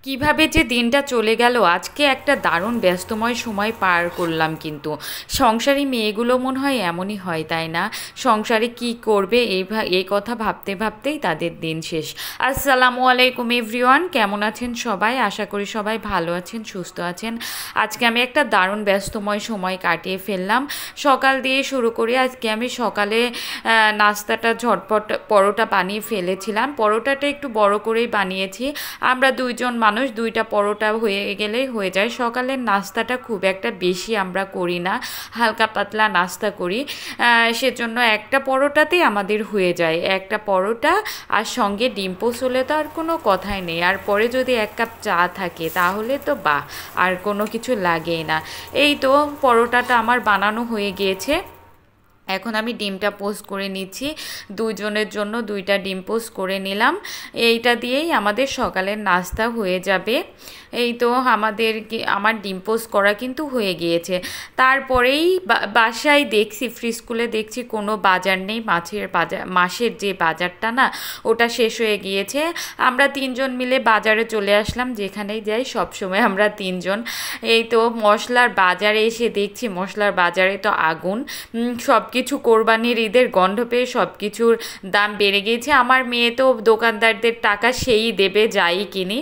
কিভাবে যে দিনটা চলে গেল, আজকে একটা দারুণ ব্যস্তময় সময় পার করলাম। কিন্তু সংসারী মেয়েগুলো মনে হয় এমনই হয়, তাই না? সংসারে কি করবে এই কথা ভাবতে ভাবতেই তাদের দিন শেষ। আসসালামু আলাইকুম এভরিওয়ান, কেমন আছেন সবাই? আশা করি সবাই ভালো আছেন, সুস্থ আছেন। আজকে আমি একটা দারুণ ব্যস্তময় সময় কাটিয়ে ফেললাম। সকাল দিয়ে শুরু করি। আজকে আমি সকালে নাস্তাটা ঝটপট পরোটা বানিয়ে ফেলেছিলাম। পরোটাটা একটু বড় করেই বানিয়েছি। আমরা দুইজন মানুষ, দুইটা পরোটা হয়ে গেলেই হয়ে যায়। সকালের নাস্তাটা খুব একটা বেশি আমরা করি না, হালকা পাতলা নাস্তা করি। সেজন্য একটা পরোটাতেই আমাদের হয়ে যায়। একটা পরোটা আর সঙ্গে ডিম পোস্ট হলে তো আর কোনো কথাই নেই। আর পরে যদি এক কাপ চা থাকে তাহলে তো বাহ, আর কোনো কিছু লাগেই না। এই তো পরোটাটা আমার বানানো হয়ে গিয়েছে। এখন আমি ডিমটা পোস্ট করে নিচ্ছি। দুজনের জন্য দুইটা ডিম পোস্ট করে নিলাম। এইটা দিয়েই আমাদের সকালের নাস্তা হয়ে যাবে। এই তো আমার ডিম পোস্ট করা কিন্তু হয়ে গিয়েছে। তারপরেই বাসায় দেখছি, ফ্রি স্কুলে দেখছি কোনো বাজার নেই। মাসের যে বাজারটা না, ওটা শেষ হয়ে গিয়েছে। আমরা তিনজন মিলে বাজারে চলে আসলাম। যেখানেই যাই সবসময় আমরা তিনজন। এই তো মশলার বাজারে এসে দেখছি, মশলার বাজারে তো আগুন। সব কিছু কোরবানির ঈদের গন্ধ পেয়ে সব কিছুর দাম বেড়ে গিয়েছে। আমার মেয়ে তো দোকানদারদের টাকা সেই দেবে যাই কিনি।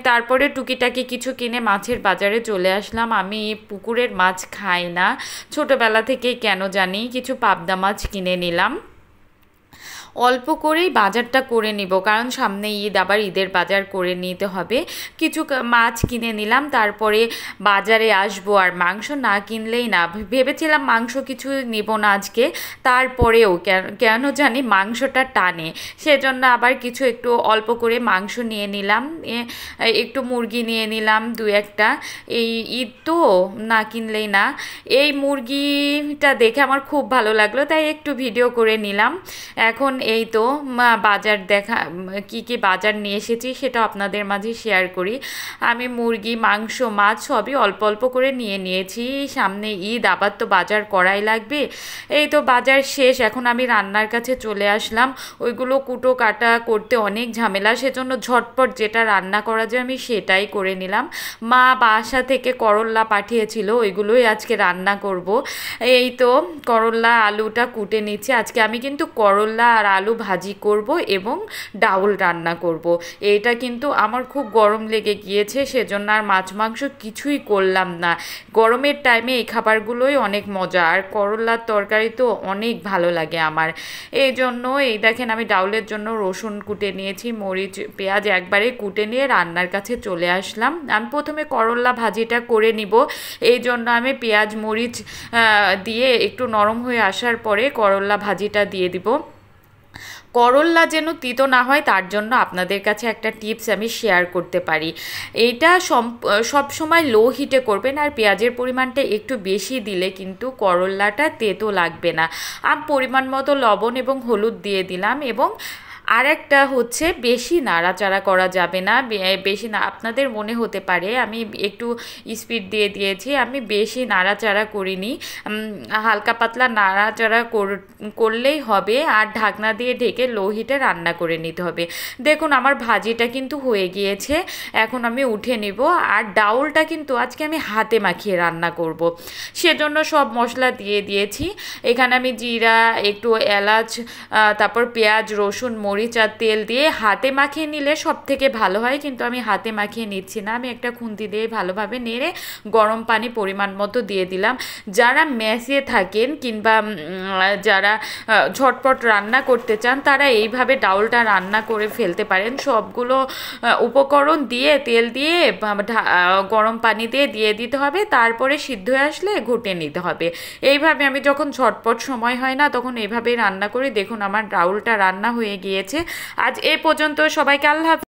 তারপরে টুকিটাকি কিছু কিনে মাছের বাজারে চলে আসলাম। আমি পুকুরের মাছ খাই না, ছোটোবেলা থেকেই কেন জানি। কিছু পাবদা মাছ কিনে নিলাম। অল্প করেই বাজারটা করে নিব, কারণ সামনে ঈদ, আবার ঈদের বাজার করে নিতে হবে। কিছু মাছ কিনে নিলাম, তারপরে বাজারে আসবো। আর মাংস না কিনলেই না, ভেবেছিলাম মাংস কিছু নিব না আজকে, তারপরেও কেন জানি মাংসটা টানে। সেজন্য আবার কিছু একটু অল্প করে মাংস নিয়ে নিলাম। একটু মুরগি নিয়ে নিলাম দু একটা। এই ঈদ তো না কিনলেই না। এই মুরগিটা দেখে আমার খুব ভালো লাগলো, তাই একটু ভিডিও করে নিলাম। এখন এই তো বাজার কি কি বাজার নিয়ে এসেছি সেটা আপনাদের মাঝে শেয়ার করি। আমি মুরগি, মাংস, মাছ সবই অল্প অল্প করে নিয়ে নিয়েছি। সামনে ঈদ, আবার তো বাজার করাই লাগবে। এই তো বাজার শেষ, এখন আমি রান্নার কাছে চলে আসলাম। ওইগুলো কুটো কাটা করতে অনেক ঝামেলা, সেজন্য ঝটপট যেটা রান্না করা যায় আমি সেটাই করে নিলাম। মা বাসা থেকে করল্লা পাঠিয়েছিল, ওইগুলোই আজকে রান্না করব। এই তো করল্লা আলুটা কুটে নিচ্ছি। আজকে আমি কিন্তু করল্লা আর আলু ভাজি করব এবং ডাউল রান্না করব। এটা কিন্তু আমার খুব গরম লেগে গিয়েছে, সেজন্য আর মাছ মাংস কিছুই করলাম না। গরমের টাইমে এই খাবারগুলোই অনেক মজা, আর করলার তরকারি তো অনেক ভালো লাগে আমার। এই জন্য এই দেখেন, আমি ডাউলের জন্য রসুন কুটে নিয়েছি, মরিচ, পেঁয়াজ একবারে কুটে নিয়ে রান্নার কাছে চলে আসলাম। আমি প্রথমে করলা ভাজিটা করে নিব, এই জন্য আমি পেঁয়াজ মরিচ দিয়ে একটু নরম হয়ে আসার পরে করলা ভাজিটা দিয়ে দিব। করল্লা যেন তিতো না হয়, তার জন্য আপনাদের কাছে একটা টিপস আমি শেয়ার করতে পারি। এইটা সব সময় লো হিটে করবেন, আর পেঁয়াজের পরিমাণটা একটু বেশি দিলে কিন্তু করল্লাটা তেতো লাগবে না। আমি পরিমাণ মতো লবণ এবং হলুদ দিয়ে দিলাম। এবং আর একটা হচ্ছে, বেশি নাড়াচাড়া করা যাবে না। বেশি না, আপনাদের মনে হতে পারে আমি একটু স্পিড দিয়ে দিয়েছি, আমি বেশি নাড়াচাড়া করিনি। হালকা পাতলা নাড়াচাড়া করলেই হবে, আর ঢাকনা দিয়ে ঢেকে লো হিটে রান্না করে নিতে হবে। দেখুন আমার ভাজিটা কিন্তু হয়ে গিয়েছে, এখন আমি উঠে নিব। আর ডাউলটা কিন্তু আজকে আমি হাতে মাখিয়ে রান্না করব, সেজন্য সব মশলা দিয়ে দিয়েছি। এখানে আমি জিরা, একটু এলাচ, তারপর পেঁয়াজ, রসুন, মরিচ আর তেল দিয়ে হাতে মাখিয়ে নিলে সব থেকে ভালো হয়, কিন্তু আমি হাতে মাখিয়ে নিচ্ছি না। আমি একটা খুন্তি দিয়ে ভালোভাবে নেড়ে গরম পানি পরিমাণ মতো দিয়ে দিলাম। যারা মেসে থাকেন কিংবা যারা ঝটপট রান্না করতে চান, তারা এইভাবে ডাউলটা রান্না করে ফেলতে পারেন। সবগুলো উপকরণ দিয়ে তেল দিয়ে গরম পানি দিয়ে দিতে হবে, তারপরে সিদ্ধ হয়ে আসলে ঘুটে নিতে হবে। এইভাবে আমি যখন ঝটপট সময় হয় না, তখন এইভাবেই রান্না করি। দেখুন আমার ডাউলটা রান্না হয়ে গিয়েছে। আজ এ পর্যন্ত, সবাইকে আল্লাহ হাফেজ।